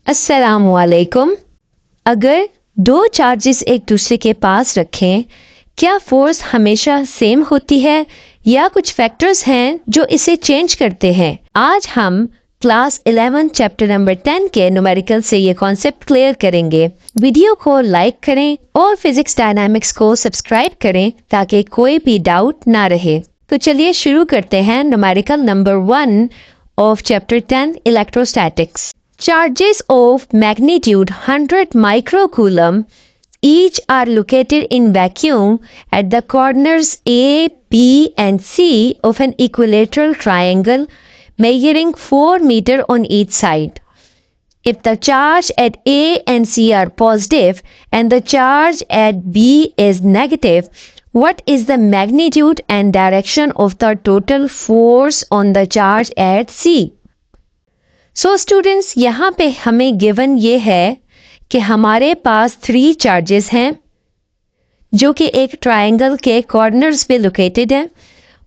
अस्सलामुअलैकुम। अगर दो चार्जेस एक दूसरे के पास रखें, क्या फोर्स हमेशा सेम होती है या कुछ फैक्टर्स हैं जो इसे चेंज करते हैं? आज हम क्लास 11 चैप्टर नंबर 10 के न्यूमेरिकल से ये कॉन्सेप्ट क्लियर करेंगे। वीडियो को लाइक करें और फिजिक्स डायनामिक्स को सब्सक्राइब करें ताकि कोई भी डाउट ना रहे। तो चलिए शुरू करते हैं numerical number 1 of chapter 10 electrostatics. Charges of magnitude 100 microcoulomb each are located in vacuum at the corners A, B and C of an equilateral triangle measuring 4 meters on each side. If the charge at A and C are positive and the charge at B is negative, what is the magnitude and direction of the total force on the charge at C? So students, यहाँ पे हमें given ये है कि हमारे पास 3 charges हैं जो कि एक ट्रायंगल के कॉर्नर्स पे लोकेटेड हैं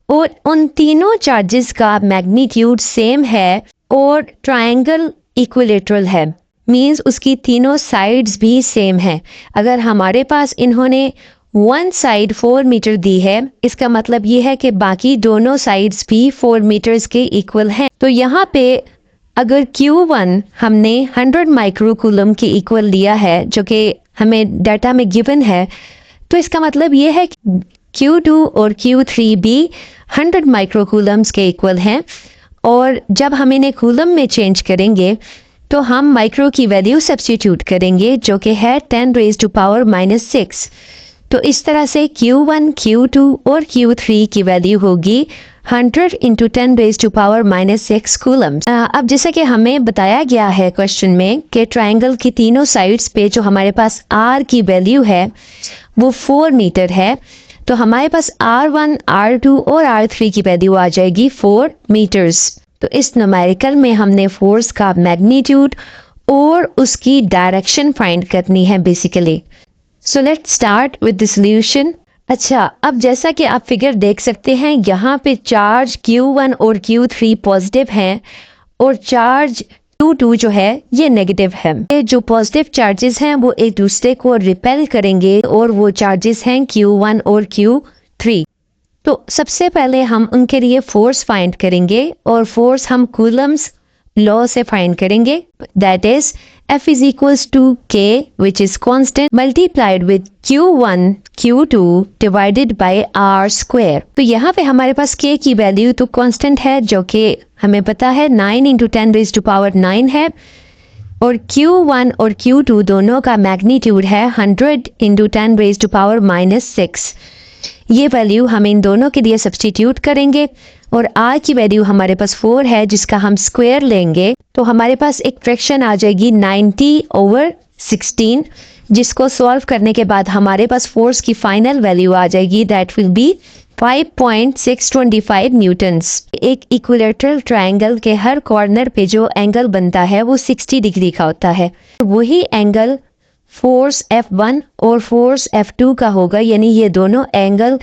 और उन तीनों चार्जेस का मैग्नीट्यूड सेम है और ट्रायंगल इक्विलेटरल है, मींस उसकी तीनों साइड्स भी सेम है। अगर हमारे पास इन्होंने वन साइड 4 मीटर दी है, इसका मतलब ये है कि बाकी दोनों साइड्स भी 4 मीटर्स के इक्वल हैं। तो यहाँ पे अगर Q1 हमने 100 माइक्रोकूलम के इक्वल लिया है जो कि हमें डाटा में गिवन है, तो इसका मतलब ये है कि Q2 और Q3 भी 100 माइक्रोकूलम्स के इक्वल हैं और जब हम इन्हें कूलम में चेंज करेंगे तो हम माइक्रो की वैल्यू सब्स्टिट्यूट करेंगे जो कि है 10⁻⁻⁻⁶। तो इस तरह से Q1, Q2 और Q3 की वैल्यू होगी 100 इंटू 10⁻⁻⁶ कूलम्स। अब जैसा कि हमें बताया गया है क्वेश्चन में कि ट्रायंगल की तीनों साइड्स पे जो हमारे पास R की वैल्यू है वो 4 मीटर है, तो हमारे पास R1, R2 और R3 की वैल्यू आ जाएगी 4 मीटर्स। तो इस न्यूमेरिकल में हमने फोर्स का मैग्नीट्यूड और उसकी डायरेक्शन फाइंड करनी है basically. So let's start with the solution. अच्छा, अब जैसा कि आप फिगर देख सकते हैं, यहाँ पे चार्ज Q1 और Q3 पॉजिटिव हैं और चार्ज Q2 जो है ये नेगेटिव है। ये जो पॉजिटिव चार्जेस हैं वो एक दूसरे को रिपेल करेंगे और वो चार्जेस हैं Q1 और Q3। तो सबसे पहले हम उनके लिए फोर्स फाइंड करेंगे और फोर्स हम कूलम्स लॉ से फाइंड करेंगे। That is F is equals to K, which is constant, multiplied with Q1, Q2 divided by R square. तो यहाँ पे हमारे पास K की वैल्यू तो कांस्टेंट है जो कि हमें पता है 9 इंटू 10⁻⁹ है और Q1 और Q2 दोनों का मैग्नीट्यूड है 100 इंटू 10⁻⁻⁶। ये वैल्यू हम इन दोनों के लिए सब्स्टिट्यूट करेंगे और R की वैल्यू हमारे पास 4 है जिसका हम स्क्वायर लेंगे तो हमारे पास एक फ्रैक्शन आ जाएगी 90/16, जिसको सॉल्व करने के बाद हमारे पास फोर्स की फाइनल वैल्यू आ जाएगी दैट विल बी 5.625 न्यूटन्स। एक इक्विलेटरल ट्रायंगल के हर कॉर्नर पे जो एंगल बनता है वो 60 डिग्री का होता है। वही एंगल फोर्स F1 और फोर्स F2 का होगा, यानी ये दोनों एंगल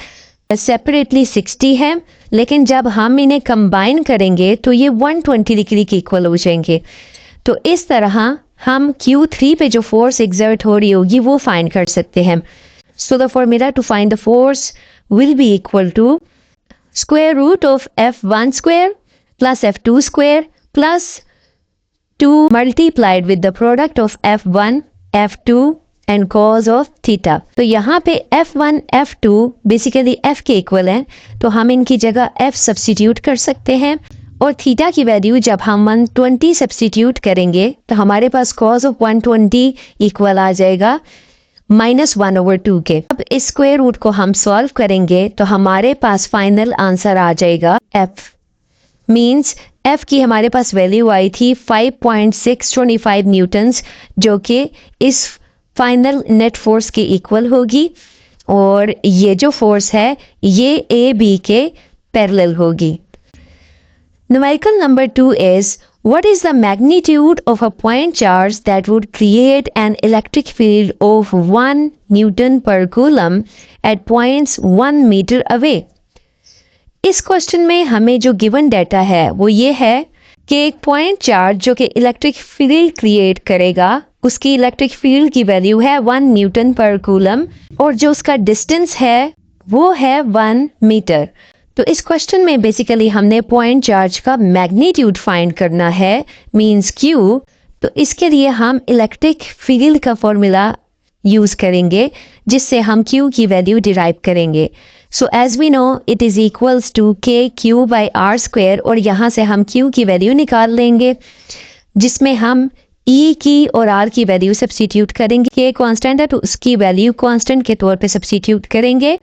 सेपरेटली 60 है, लेकिन जब हम इन्हें कंबाइन करेंगे तो ये 120 डिग्री के इक्वल हो जाएंगे। तो इस तरह हम Q3 पे जो फोर्स एक्सर्ट हो रही होगी वो फाइंड कर सकते हैं। So the formula to find the force will be equal to square root of F1 square plus F2 square plus 2 multiplied with the product of F1, F2 and cos of theta. तो यहाँ पे F1, F2 basically F के equal हैं, तो हम इनकी जगह F substitute कर सकते हैं और थीटा की वैल्यू जब हम 120 सब्स्टिट्यूट करेंगे तो हमारे पास कॉज ऑफ 120 इक्वल आ जाएगा -1/2 के। अब इस स्क्वायर रूट को हम सॉल्व करेंगे तो हमारे पास फाइनल आंसर आ जाएगा F, मीन्स F की हमारे पास वैल्यू आई थी 5.625 न्यूटन्स जो कि इस फाइनल नेट फोर्स के इक्वल होगी और ये जो फोर्स है ये ए बी के पैरेलल होगी। Numerical number 2 is what is the magnitude of a point charge that would create an electric field of 1 newton per coulomb at points 1 metre away. इस क्वेश्चन में हमें जो गिवन डाटा है वो ये है कि एक पॉइंट चार्ज जो कि इलेक्ट्रिक फील्ड क्रिएट करेगा, उसकी इलेक्ट्रिक फील्ड की वैल्यू है 1 न्यूटन पर कूलम और जो उसका डिस्टेंस है वो है 1 मीटर। तो इस क्वेश्चन में बेसिकली हमने पॉइंट चार्ज का मैग्नीट्यूड फाइंड करना है, मींस क्यू। तो इसके लिए हम इलेक्ट्रिक फील्ड का फॉर्मूला यूज करेंगे जिससे हम क्यू की वैल्यू डिराइव करेंगे। So as we know it is equals to k Q by r square और यहाँ से हम क्यू की वैल्यू निकाल लेंगे जिसमें हम ई की और आर की वैल्यू सब्स्टिट्यूट करेंगे। के कांस्टेंट है तो उसकी वैल्यू कांस्टेंट के तौर पे सब्स्टिट्यूट करेंगे।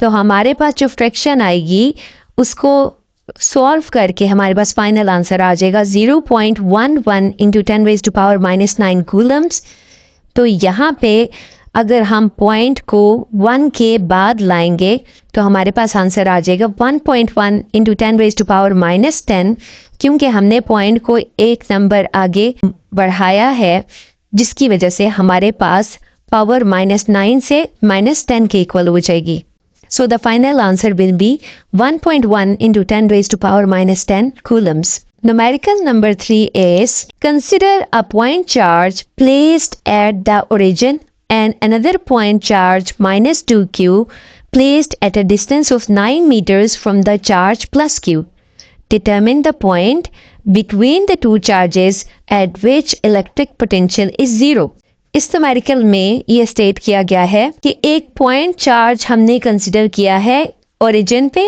तो हमारे पास जो फ्रैक्शन आएगी उसको सॉल्व करके हमारे पास फाइनल आंसर आ जाएगा 0.11 इंटू 10⁻⁻⁹ कूलम्स। तो यहाँ पे अगर हम पॉइंट को 1 के बाद लाएंगे तो हमारे पास आंसर आ जाएगा 1.1 इंटू 10⁻⁻10 क्योंकि हमने पॉइंट को एक नंबर आगे बढ़ाया है जिसकी वजह से हमारे पास पावर -9 से -10 के इक्वल हो जाएगी। So the final answer will be 1.1 into 10⁻⁻10 coulombs. Numerical number 3 is consider a point charge placed at the origin and another point charge -2q placed at a distance of 9 meters from the charge plus q. Determine the point between the two charges at which electric potential is 0. इस numerical में ये state किया गया है कि एक point charge हमने consider किया है ओरिजिन पे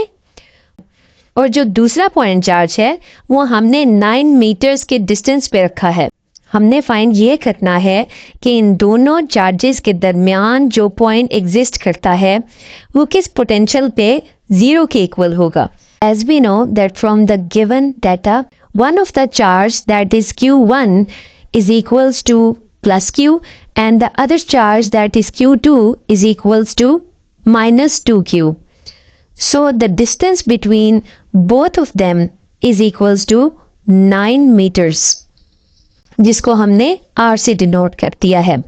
और जो दूसरा पॉइंट चार्ज है वो हमने 9 मीटर्स के डिस्टेंस पे रखा है। हमने फाइंड ये करना है कि इन दोनों चार्जेस के दरमियान जो पॉइंट एग्जिस्ट करता है वो किस पोटेंशियल पे 0 के इक्वल होगा। As we know that from the given data one of the charge that is Q1 is equals to plus q and the other charge that is q2 is equals to minus 2q. So the distance between both of them is equals to 9 meters जिसको हमने r से denote कर दिया है।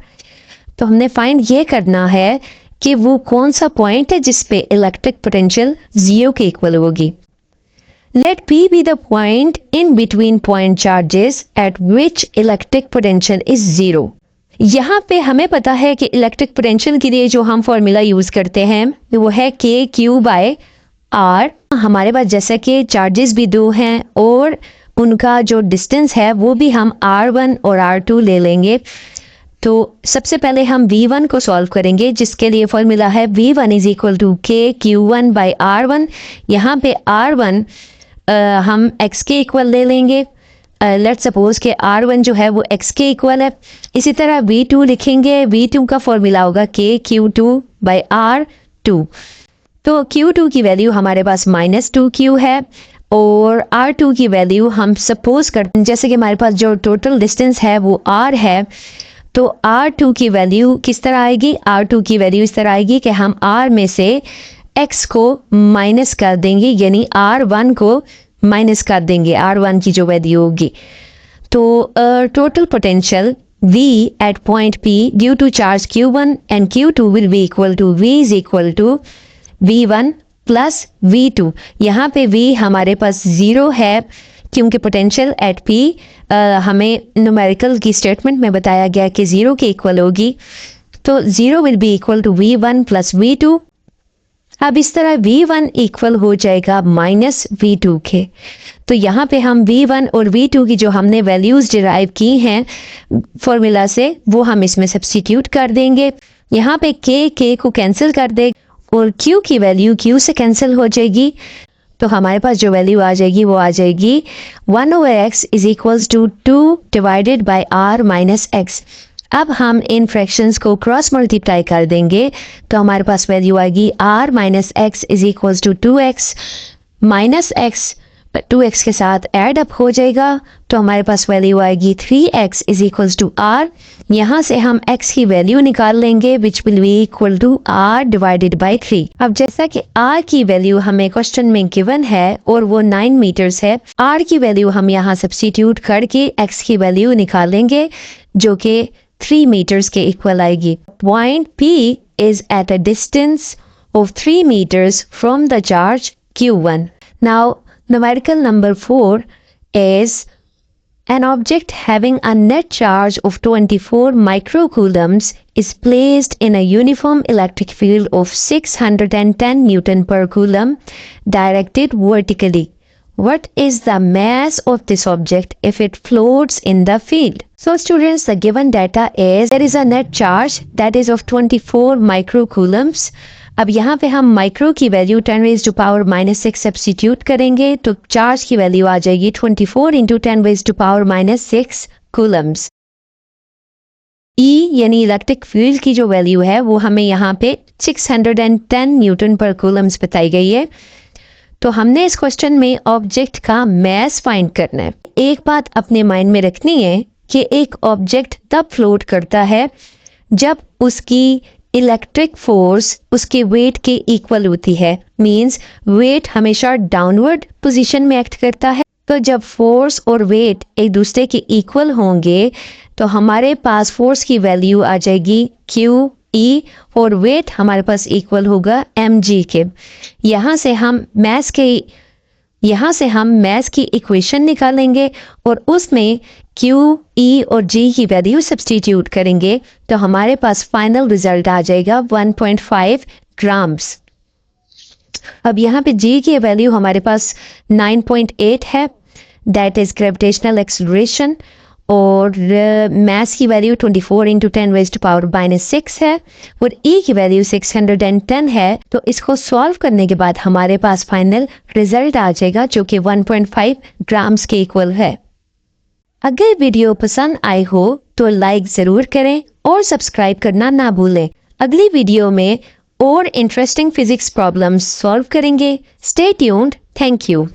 तो हमने find ये करना है कि वो कौन सा पॉइंट है जिस पे इलेक्ट्रिक पोटेंशियल 0 के इक्वल होगी। Let P be the point in between point charges at which electric potential is 0. यहाँ पे हमें पता है कि इलेक्ट्रिक पोटेंशियल के लिए जो हम फॉर्मूला यूज करते हैं वो है के क्यू बाय आर। हमारे पास जैसा कि चार्जेस भी दो हैं और उनका जो डिस्टेंस है वो भी हम R1 और R2 ले लेंगे। तो सबसे पहले हम V1 को सॉल्व करेंगे जिसके लिए फॉर्मूला है V1 इज इक्वल टू के Q1 बाई R1। यहाँ पे R1 हम x के इक्वल ले लेंगे। लेट्स सपोज के R1 जो है वो x के इक्वल है। इसी तरह V2 लिखेंगे, V2 का फॉर्मूला होगा के Q2 बाई R2। तो Q2 की वैल्यू हमारे पास -2q है और R2 की वैल्यू हम सपोज करते हैं जैसे कि हमारे पास जो टोटल डिस्टेंस है वो R है तो R2 की वैल्यू किस तरह आएगी। R2 की वैल्यू इस तरह आएगी कि हम R में से x को माइनस कर देंगे यानी R1 को माइनस कर देंगे R1 की जो वैल्यू होगी। तो total potential V at point P due to charge Q1 and Q2 will be equal to V is equal to V1 plus V2। यहाँ पे V हमारे पास 0 है क्योंकि पोटेंशियल एट P हमें न्यूमेरिकल की स्टेटमेंट में बताया गया कि 0 के इक्वल होगी। तो 0 will be equal to V1 plus V2। अब इस तरह V1 इक्वल हो जाएगा -V2 के। तो यहाँ पे हम V1 और V2 की जो हमने वैल्यूज डिराइव की हैं फॉर्मूला से वो हम इसमें सब्स्टिट्यूट कर देंगे। यहाँ पे के को कैंसिल कर दे और Q की वैल्यू Q से कैंसिल हो जाएगी। तो हमारे पास जो वैल्यू आ जाएगी वो आ जाएगी 1/x is equals to 2 divided by r minus x। अब हम इन फ्रैक्शंस को क्रॉस मल्टीप्लाई कर देंगे तो हमारे पास वैल्यू आएगी r minus x is equals to 2x minus x 2x के साथ ऐड अप हो जाएगा तो हमारे पास वैल्यू आएगी 3x is equals to r। यहाँ से हम x की वैल्यू निकाल लेंगे which will be equal to r divided by 3। अब जैसा कि r की वैल्यू हमें क्वेश्चन में गिवन है और वो 9 मीटर्स है, r की वैल्यू हम यहाँ सब्स्टिट्यूट करके x की वैल्यू निकालेंगे जो कि 3 meters के इक्वल आएगी। Point P is at a distance of 3 meters from the charge Q1. Now numerical number 4 is An object having a net charge of 24 microcoulombs is placed in a uniform electric field of 610 Newton per coulomb directed vertically. What is the mass of this object if it floats in the field? So students, the given data is there is a net charge that is of 24 microcoulombs. अब यहाँ पे हम micro की value 10 raise to power -6 substitute करेंगे तो charge की value आ जाएगी 24 into 10 raise to power -6 coulombs. E यानी इलेक्ट्रिक फील्ड की जो वैल्यू है वो हमें यहाँ पे 610 न्यूटन पर कूलम्स बताई गई है। तो हमने इस क्वेश्चन में ऑब्जेक्ट का मैस फाइंड करना है। एक बात अपने माइंड में रखनी है कि एक ऑब्जेक्ट तब फ्लोट करता है जब उसकी इलेक्ट्रिक फोर्स उसके वेट के इक्वल होती है। मींस वेट हमेशा डाउनवर्ड पोजीशन में एक्ट करता है। तो जब फोर्स और वेट एक दूसरे के इक्वल होंगे तो हमारे पास फोर्स की वैल्यू आ जाएगी क्यू ई और वेट हमारे पास इक्वल होगा mg के। यहाँ से हम मैस की इक्वेशन निकालेंगे और उसमें Q, E और G की वैल्यू सब्स्टिट्यूट करेंगे तो हमारे पास फाइनल रिजल्ट आ जाएगा 1.5 ग्राम्स। अब यहाँ पे G की वैल्यू हमारे पास 9.8 है, दैट इज ग्रेविटेशनल एक्सेलरेशन, और मैस की value 24 into 10 raised to power -6 है और E की वैल्यू 610 है। तो इसको सॉल्व करने के बाद हमारे पास फाइनल रिजल्ट आ जाएगा जो कि 1.5 ग्राम्स के इक्वल है। अगर वीडियो पसंद आई हो तो लाइक ज़रूर करें और सब्सक्राइब करना ना भूलें। अगली वीडियो में और इंटरेस्टिंग फिजिक्स प्रॉब्लम्स सॉल्व करेंगे। Stay tuned. Thank you.